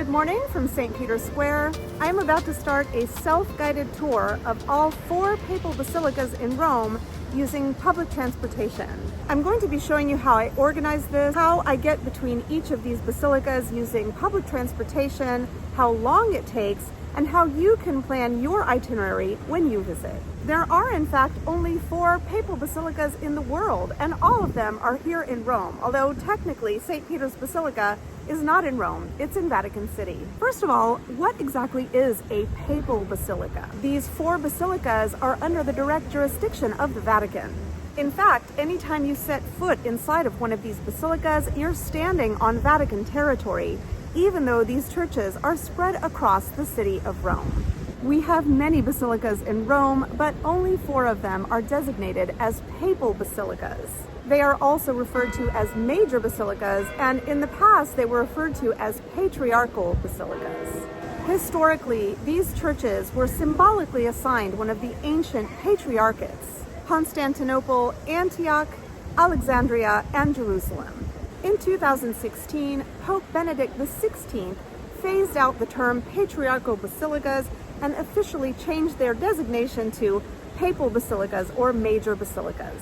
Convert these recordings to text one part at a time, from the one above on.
Good morning from St. Peter's Square. I am about to start a self-guided tour of all 4 papal basilicas in Rome using public transportation. I'm going to be showing you how I organize this, how I get between each of these basilicas using public transportation, how long it takes, and how you can plan your itinerary when you visit. There are in fact only 4 papal basilicas in the world, and all of them are here in Rome, although technically St. Peter's Basilica is not in Rome, it's in Vatican City. First of all, what exactly is a papal basilica? These 4 basilicas are under the direct jurisdiction of the Vatican. In fact, anytime you set foot inside of one of these basilicas, you're standing on Vatican territory, even though these churches are spread across the city of Rome. We have many basilicas in Rome, but only 4 of them are designated as papal basilicas. They are also referred to as major basilicas, and in the past they were referred to as patriarchal basilicas. Historically, these churches were symbolically assigned one of the ancient patriarchates: Constantinople, Antioch, Alexandria, and Jerusalem. In 2016, Pope Benedict XVI phased out the term patriarchal basilicas and officially changed their designation to papal basilicas or major basilicas.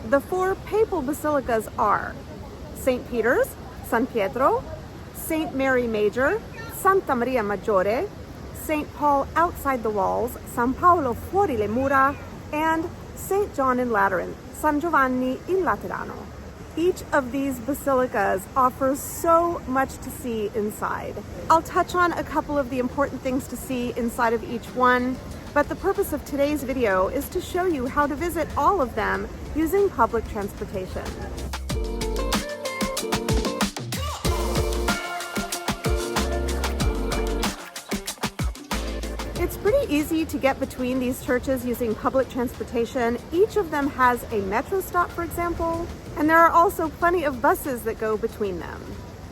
The 4 papal basilicas are St. Peter's, San Pietro, St. Mary Major, Santa Maria Maggiore, St. Paul outside the walls, San Paolo fuori le mura, and St. John in Lateran, San Giovanni in Laterano. Each of these basilicas offers so much to see inside. I'll touch on a couple of the important things to see inside of each one, but the purpose of today's video is to show you how to visit all of them using public transportation. It's pretty easy to get between these churches using public transportation. Each of them has a metro stop, for example, and there are also plenty of buses that go between them.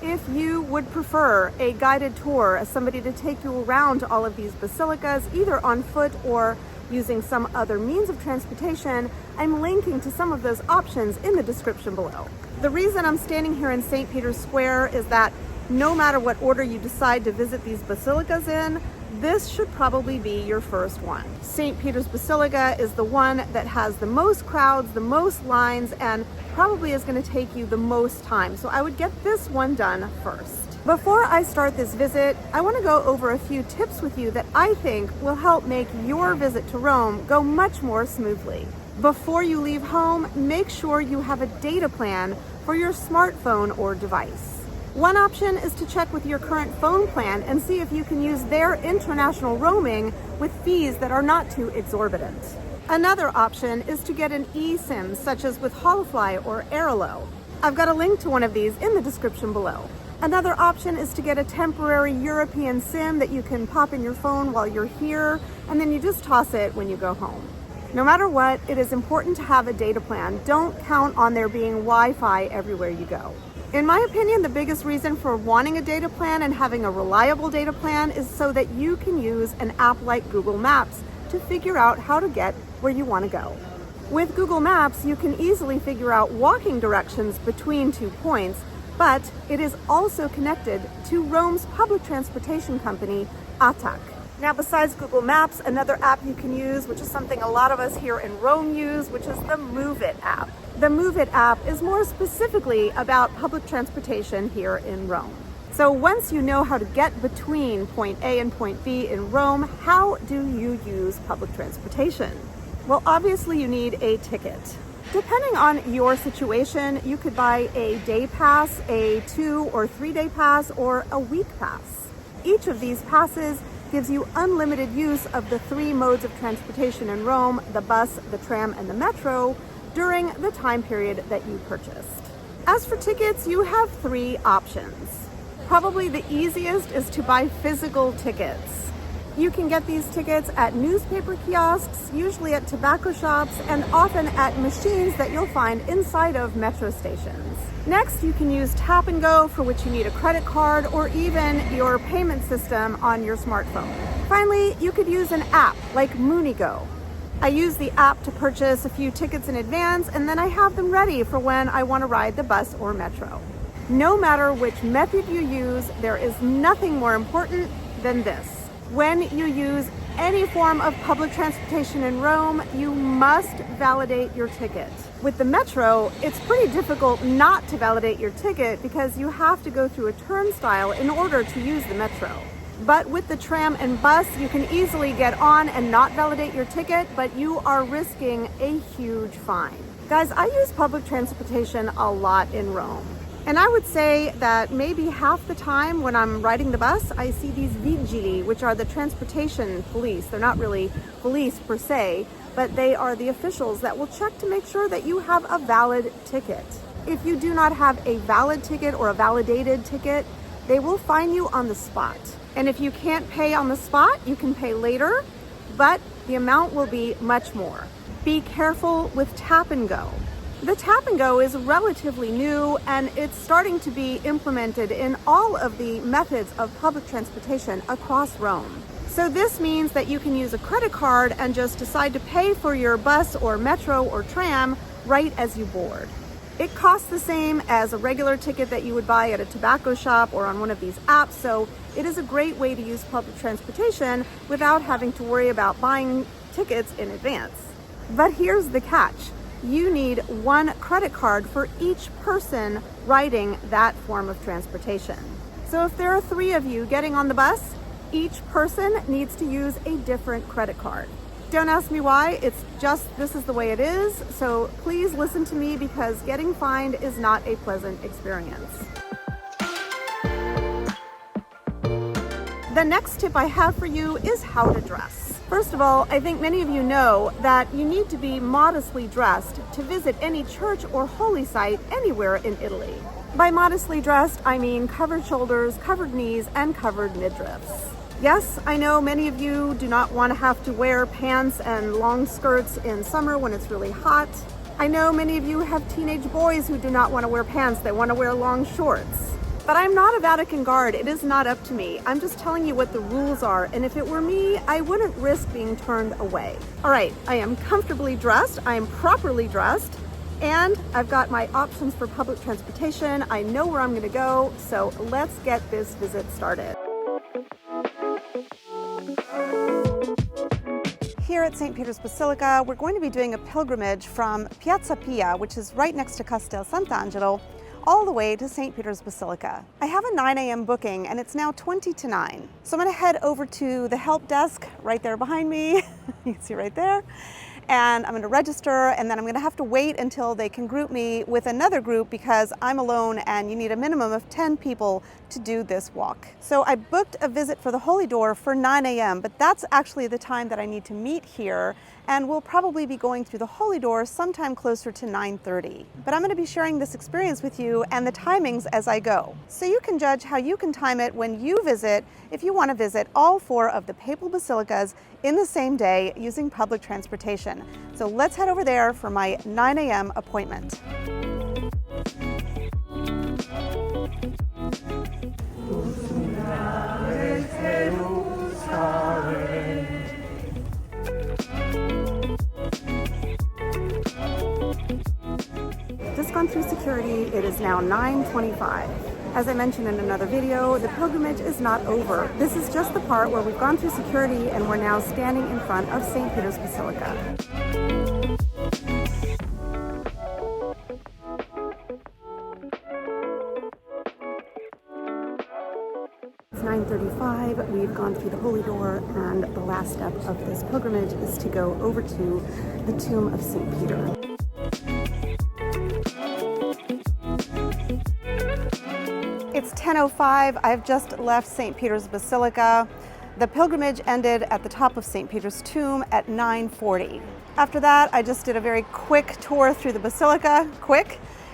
If you would prefer a guided tour, as somebody to take you around all of these basilicas, either on foot or using some other means of transportation, I'm linking to some of those options in the description below. The reason I'm standing here in St. Peter's Square is that no matter what order you decide to visit these basilicas in, this should probably be your first one. St. Peter's Basilica is the one that has the most crowds, the most lines, and probably is going to take you the most time. So I would get this one done first. Before I start this visit, I want to go over a few tips with you that I think will help make your visit to Rome go much more smoothly. Before you leave home, make sure you have a data plan for your smartphone or device. One option is to check with your current phone plan and see if you can use their international roaming with fees that are not too exorbitant. Another option is to get an eSIM, such as with Holofly or Airalo. I've got a link to one of these in the description below. Another option is to get a temporary European SIM that you can pop in your phone while you're here, and then you just toss it when you go home. No matter what, it is important to have a data plan. Don't count on there being Wi-Fi everywhere you go. In my opinion, the biggest reason for wanting a data plan and having a reliable data plan is so that you can use an app like Google Maps to figure out how to get where you want to go. With Google Maps, you can easily figure out walking directions between 2 points, but it is also connected to Rome's public transportation company, ATAC. Now, besides Google Maps, another app you can use, which is something a lot of us here in Rome use, which is the Move It app. The Move It app is more specifically about public transportation here in Rome. So once you know how to get between point A and point B in Rome, how do you use public transportation? Well, obviously you need a ticket. Depending on your situation, you could buy a day pass, a 2 or 3 day pass, or a week pass. Each of these passes gives you unlimited use of the 3 modes of transportation in Rome: the bus, the tram, and the metro, during the time period that you purchased. As for tickets, you have 3 options. Probably the easiest is to buy physical tickets. You can get these tickets at newspaper kiosks, usually at tobacco shops, and often at machines that you'll find inside of metro stations. Next, you can use Tap and Go, for which you need a credit card or even your payment system on your smartphone. Finally, you could use an app like Moonigo. I use the app to purchase a few tickets in advance, and then I have them ready for when I want to ride the bus or metro. No matter which method you use, there is nothing more important than this. When you use any form of public transportation in Rome, you must validate your ticket. With the metro, it's pretty difficult not to validate your ticket because you have to go through a turnstile in order to use the metro. But with the tram and bus, you can easily get on and not validate your ticket, but you are risking a huge fine. Guys, I use public transportation a lot in Rome. And I would say that maybe half the time when I'm riding the bus, I see these vigili, which are the transportation police. They're not really police per se, but they are the officials that will check to make sure that you have a valid ticket. If you do not have a valid ticket or a validated ticket, they will fine you on the spot. And if you can't pay on the spot, you can pay later, but the amount will be much more. Be careful with tap and go. The tap and go is relatively new and it's starting to be implemented in all of the methods of public transportation across Rome. So this means that you can use a credit card and just decide to pay for your bus or metro or tram right as you board. It costs the same as a regular ticket that you would buy at a tobacco shop or on one of these apps, so it is a great way to use public transportation without having to worry about buying tickets in advance. But here's the catch. You need one credit card for each person riding that form of transportation. So if there are 3 of you getting on the bus, each person needs to use a different credit card. Don't ask me why, it's just this is the way it is. So please listen to me because getting fined is not a pleasant experience. The next tip I have for you is how to dress. First of all, I think many of you know that you need to be modestly dressed to visit any church or holy site anywhere in Italy. By modestly dressed, I mean covered shoulders, covered knees, and covered midriffs. Yes, I know many of you do not want to have to wear pants and long skirts in summer when it's really hot. I know many of you have teenage boys who do not want to wear pants, they want to wear long shorts. But I'm not a Vatican guard, it is not up to me. I'm just telling you what the rules are, and if it were me, I wouldn't risk being turned away. All right, I am comfortably dressed, I am properly dressed, and I've got my options for public transportation. I know where I'm gonna go, so let's get this visit started. Here at St. Peter's Basilica, we're going to be doing a pilgrimage from Piazza Pia, which is right next to Castel Sant'Angelo, all the way to St. Peter's Basilica. I have a 9 a.m. booking and it's now 20 to 9. So I'm gonna head over to the help desk right there behind me. You can see right there. And I'm going to register, and then I'm going to have to wait until they can group me with another group because I'm alone and you need a minimum of 10 people to do this walk. So I booked a visit for the Holy Door for 9 a.m., but that's actually the time that I need to meet here, and we'll probably be going through the Holy Door sometime closer to 9:30. But I'm going to be sharing this experience with you and the timings as I go. So you can judge how you can time it when you visit, if you want to visit all 4 of the Papal Basilicas in the same day using public transportation. So let's head over there for my 9 a.m. appointment. Just gone through security. It is now 9:25. As I mentioned in another video, the pilgrimage is not over. This is just the part where we've gone through security and we're now standing in front of St. Peter's Basilica. It's 9:35, we've gone through the Holy Door, and the last step of this pilgrimage is to go over to the tomb of St. Peter. It's 10:05, I've just left St. Peter's Basilica. The pilgrimage ended at the top of St. Peter's tomb at 9:40. After that, I just did a very quick tour through the Basilica,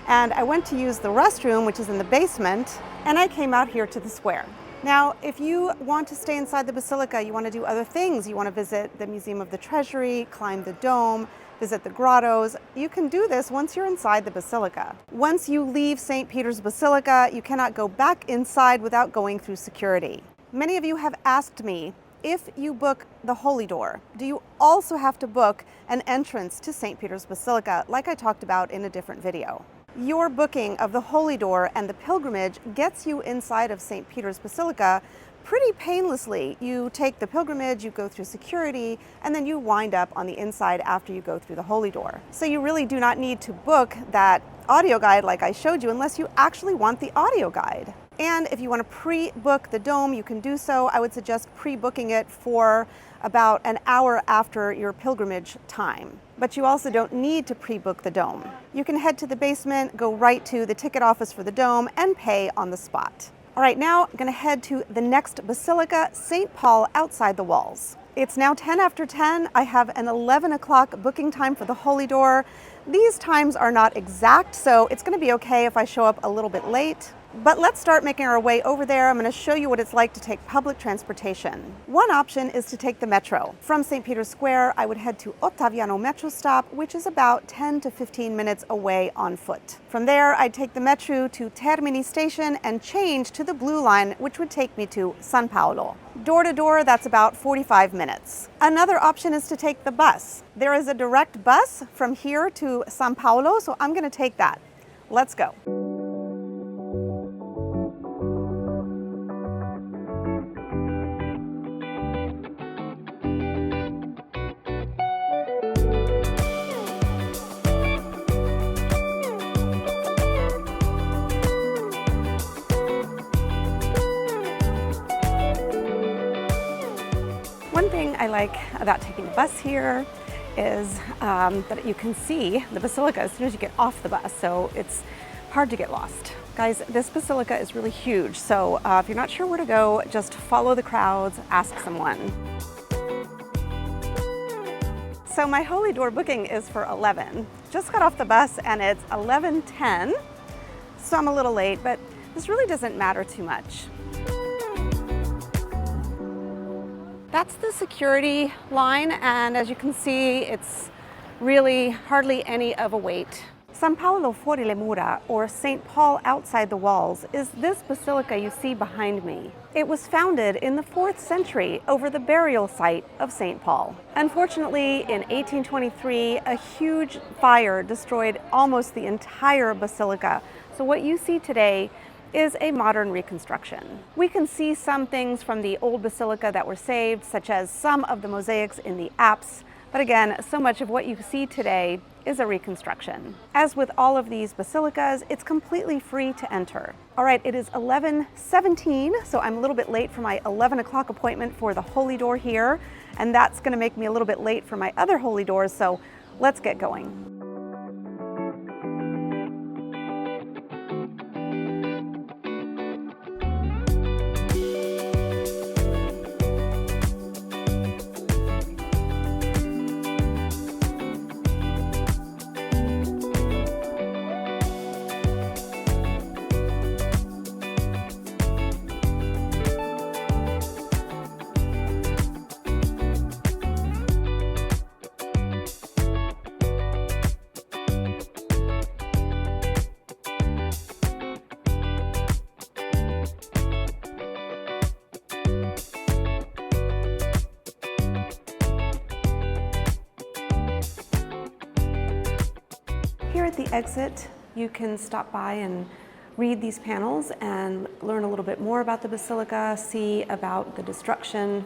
and I went to use the restroom, which is in the basement, and I came out here to the square. Now, if you want to stay inside the Basilica, you want to do other things, you want to visit the Museum of the Treasury, climb the dome, visit the grottos, you can do this once you're inside the Basilica. Once you leave St. Peter's Basilica, you cannot go back inside without going through security. Many of you have asked me, if you book the Holy Door, do you also have to book an entrance to St. Peter's Basilica, like I talked about in a different video? Your booking of the Holy Door and the pilgrimage gets you inside of St. Peter's Basilica pretty painlessly. You take the pilgrimage, you go through security, and then you wind up on the inside after you go through the Holy Door. So you really do not need to book that audio guide like I showed you unless you actually want the audio guide. And if you want to pre-book the dome, you can do so. I would suggest pre-booking it for about an hour after your pilgrimage time. But you also don't need to pre-book the dome. You can head to the basement, go right to the ticket office for the dome, and pay on the spot. All right, now I'm going to head to the next basilica, St. Paul, outside the walls. It's now 10 after 10. I have an 11 o'clock booking time for the Holy Door. These times are not exact, so it's going to be okay if I show up a little bit late. But let's start making our way over there. I'm going to show you what it's like to take public transportation. One option is to take the metro. From St. Peter's Square, I would head to Ottaviano metro stop, which is about 10 to 15 minutes away on foot. From there, I'd take the metro to Termini station and change to the blue line, which would take me to San Paolo. Door to door, that's about 45 minutes. Another option is to take the bus. There is a direct bus from here to San Paolo, so I'm going to take that. Let's go. One thing I like about taking the bus here is that you can see the basilica as soon as you get off the bus, so it's hard to get lost. Guys, this basilica is really huge, so if you're not sure where to go, just follow the crowds, ask someone. So my Holy Door booking is for 11. Just got off the bus and it's 11:10, so I'm a little late, but this really doesn't matter too much. That's the security line, and as you can see, it's really hardly any of a wait. San Paolo fuori le mura, or St. Paul outside the walls, is this basilica you see behind me. It was founded in the 4th century over the burial site of St. Paul. Unfortunately, in 1823, a huge fire destroyed almost the entire basilica. So what you see today is a modern reconstruction. We can see some things from the old basilica that were saved, such as some of the mosaics in the apse, but again, so much of what you see today is a reconstruction. As with all of these basilicas, it's completely free to enter. All right, it is 11:17, so I'm a little bit late for my 11 o'clock appointment for the Holy Door here, and that's gonna make me a little bit late for my other Holy Doors, so let's get going. Here at the exit, you can stop by and read these panels and learn a little bit more about the basilica, see about the destruction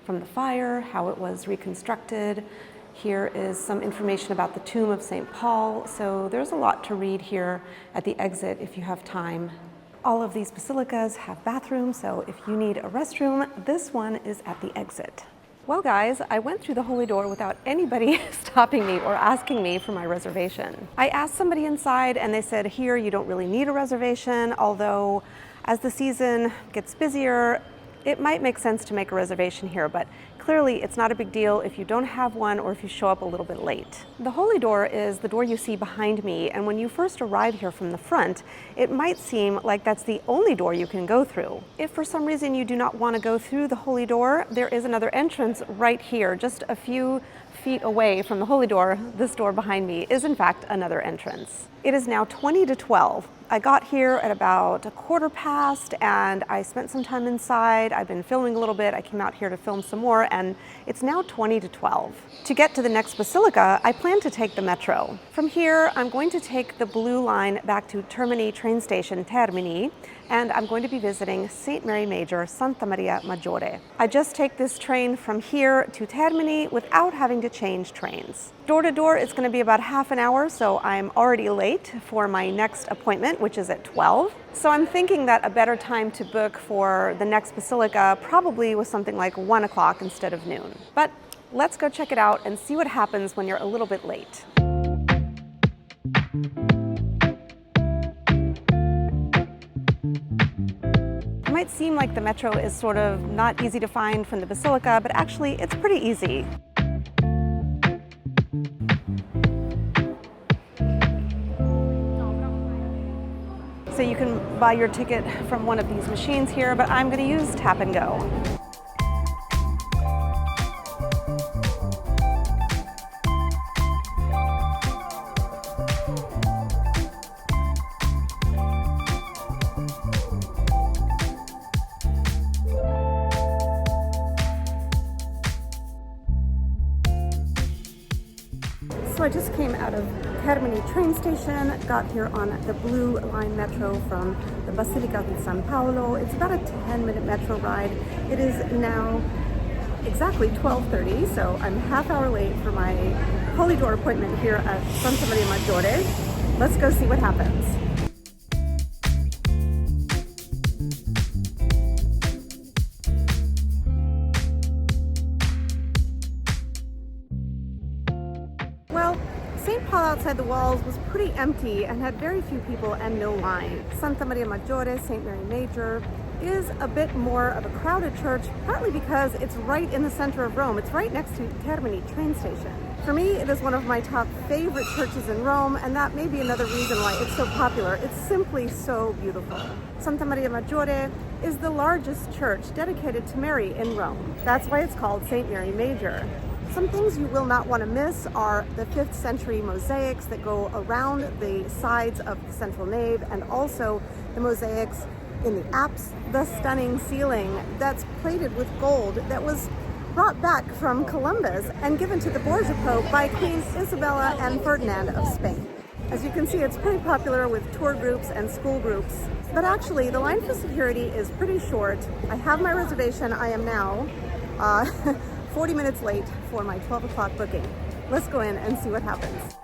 from the fire, how it was reconstructed. Here is some information about the tomb of St. Paul. So there's a lot to read here at the exit if you have time. All of these basilicas have bathrooms, so if you need a restroom, this one is at the exit. Well guys, I went through the Holy Door without anybody stopping me or asking me for my reservation. I asked somebody inside and they said, here you don't really need a reservation, although as the season gets busier, it might make sense to make a reservation here, but clearly it's not a big deal if you don't have one or if you show up a little bit late. The Holy Door is the door you see behind me, and when you first arrive here from the front, it might seem like that's the only door you can go through. If for some reason you do not want to go through the Holy Door, there is another entrance right here, just a few feet away from the Holy Door, this door behind me is in fact another entrance. It is now 20 to 12. I got here at about 1:15 and I spent some time inside. I've been filming a little bit. I came out here to film some more and it's now 20 to 12. To get to the next basilica, I plan to take the metro. From here, I'm going to take the blue line back to Termini train station Termini, and I'm going to be visiting St. Mary Major, Santa Maria Maggiore. I just take this train from here to Termini without having to change trains. Door to door, it's going to be about half an hour, so I'm already late for my next appointment, which is at 12. So I'm thinking that a better time to book for the next basilica probably was something like 1 o'clock instead of noon. But let's go check it out and see what happens when you're a little bit late. It might seem like the metro is sort of not easy to find from the basilica, but actually it's pretty easy. So you can buy your ticket from one of these machines here, but I'm going to use Tap and Go. So I just came out of Termini train station, got here on the blue line metro from the Basilica di San Paolo. It's about a 10-minute metro ride. It is now exactly 12:30, so I'm half hour late for my Holy Door appointment here at Santa Maria Maggiore. Let's go see what happens. Well, St. Paul outside the walls was pretty empty and had very few people and no line. Santa Maria Maggiore, St. Mary Major, is a bit more of a crowded church, partly because it's right in the center of Rome. It's right next to Termini train station. For me, it is one of my top favorite churches in Rome, and that may be another reason why it's so popular. It's simply so beautiful. Santa Maria Maggiore is the largest church dedicated to Mary in Rome. That's why it's called St. Mary Major. Some things you will not want to miss are the 5th century mosaics that go around the sides of the central nave, and also the mosaics in the apse, the stunning ceiling that's plated with gold that was brought back from Columbus and given to the Borgia Pope by Queen Isabella and Ferdinand of Spain. As you can see, it's pretty popular with tour groups and school groups. But actually, the line for security is pretty short. I have my reservation. I am now 40 minutes late for my 12 o'clock booking. Let's go in and see what happens.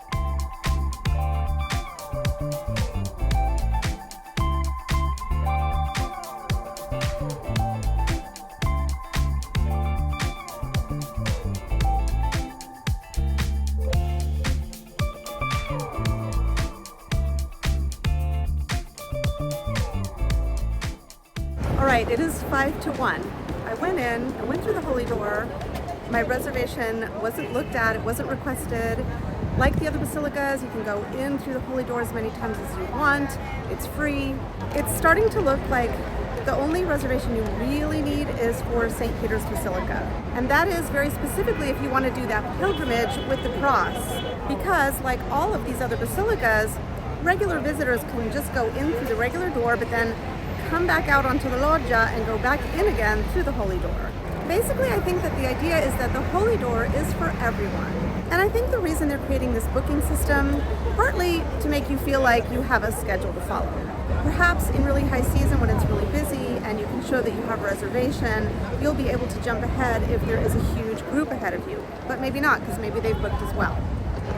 All right, it is 5 to 1. I went through the Holy Door. My reservation wasn't looked at, it wasn't requested. Like the other basilicas, you can go in through the Holy Door as many times as you want. It's free. It's starting to look like the only reservation you really need is for St. Peter's Basilica. And that is very specifically if you want to do that pilgrimage with the cross. Because like all of these other basilicas, regular visitors can just go in through the regular door, but then come back out onto the loggia and go back in again through the Holy Door. Basically, I think that the idea is that the Holy Door is for everyone. And I think the reason they're creating this booking system, partly to make you feel like you have a schedule to follow. Perhaps in really high season when it's really busy and you can show that you have a reservation, you'll be able to jump ahead if there is a huge group ahead of you. But maybe not, because maybe they've booked as well.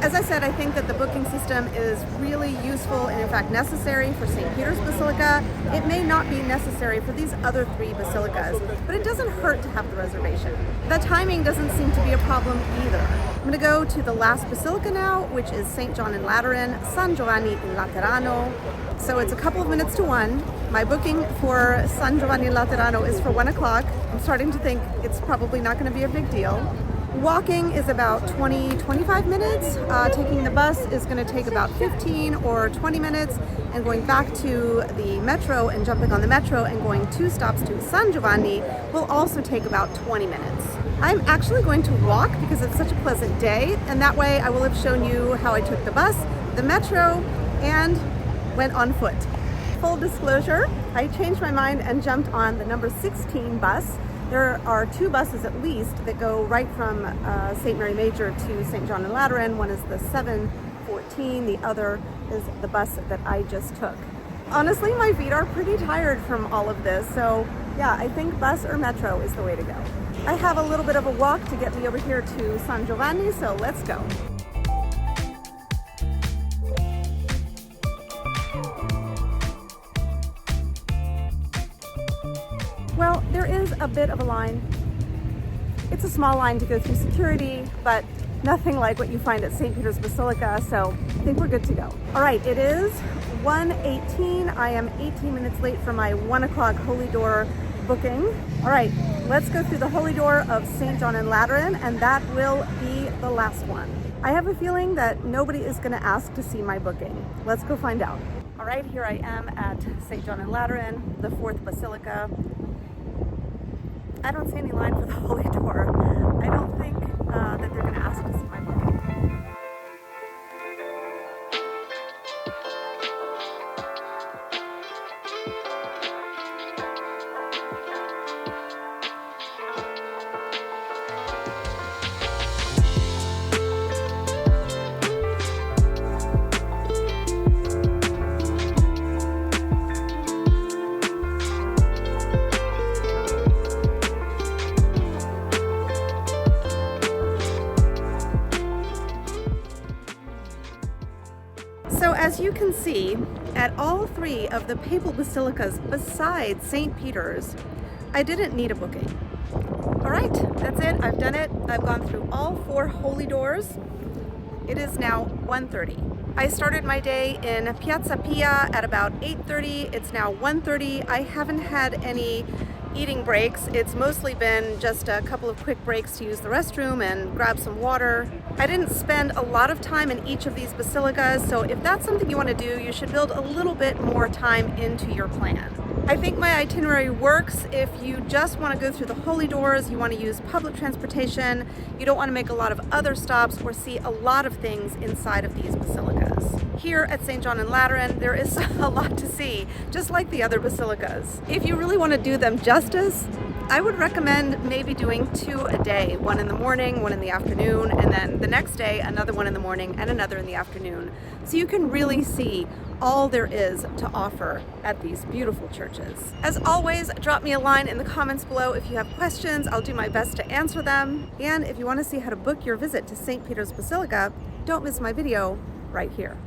As I said, I think that the booking system is really useful and in fact necessary for St. Peter's Basilica. It may not be necessary for these other 3 basilicas, but it doesn't hurt to have the reservation. The timing doesn't seem to be a problem either. I'm going to go to the last basilica now, which is St. John in Lateran, San Giovanni in Laterano. So it's a couple of minutes to 1. My booking for San Giovanni in Laterano is for 1 o'clock. I'm starting to think it's probably not going to be a big deal. Walking is about 20-25 minutes. Taking the bus is going to take about 15 or 20 minutes, and going back to the metro and jumping on the metro and going 2 stops to San Giovanni will also take about 20 minutes. I'm actually going to walk because it's such a pleasant day, and that way I will have shown you how I took the bus, the metro, and went on foot. Full disclosure, I changed my mind and jumped on the number 16 bus. There are 2 buses at least that go right from St. Mary Major to St. John and Lateran. One is the 714, the other is the bus that I just took. Honestly, my feet are pretty tired from all of this, so yeah, I think bus or metro is the way to go. I have a little bit of a walk to get me over here to San Giovanni, so let's go. Well, there is a bit of a line. It's a small line to go through security, but nothing like what you find at St. Peter's Basilica, so I think we're good to go. All right, it is 1:18. I am 18 minutes late for my 1 o'clock Holy Door booking. All right, let's go through the Holy Door of St. John and Lateran, and that will be the last one. I have a feeling that nobody is gonna ask to see my booking. Let's go find out. All right, here I am at St. John and Lateran, the 4th Basilica. I don't see any line for the Holy Door. I don't think that they're gonna ask to see my booking. So as you can see, at all 3 of the Papal Basilicas besides St. Peter's, I didn't need a booking. All right, that's it, I've done it. I've gone through all 4 Holy Doors. It is now 1:30. I started my day in Piazza Pia at about 8:30. It's now 1:30. I haven't had any eating breaks. It's mostly been just a couple of quick breaks to use the restroom and grab some water. I didn't spend a lot of time in each of these basilicas, so if that's something you want to do, you should build a little bit more time into your plan. I think my itinerary works if you just want to go through the Holy Doors, you want to use public transportation, you don't want to make a lot of other stops or see a lot of things inside of these basilicas. Here at St. John and Lateran, there is a lot to see, just like the other basilicas. If you really want to do them justice, I would recommend maybe doing 2 a day, one in the morning, one in the afternoon, and then the next day, another one in the morning and another in the afternoon. So you can really see all there is to offer at these beautiful churches. As always, drop me a line in the comments below if you have questions. I'll do my best to answer them. And if you want to see how to book your visit to St. Peter's Basilica, don't miss my video right here.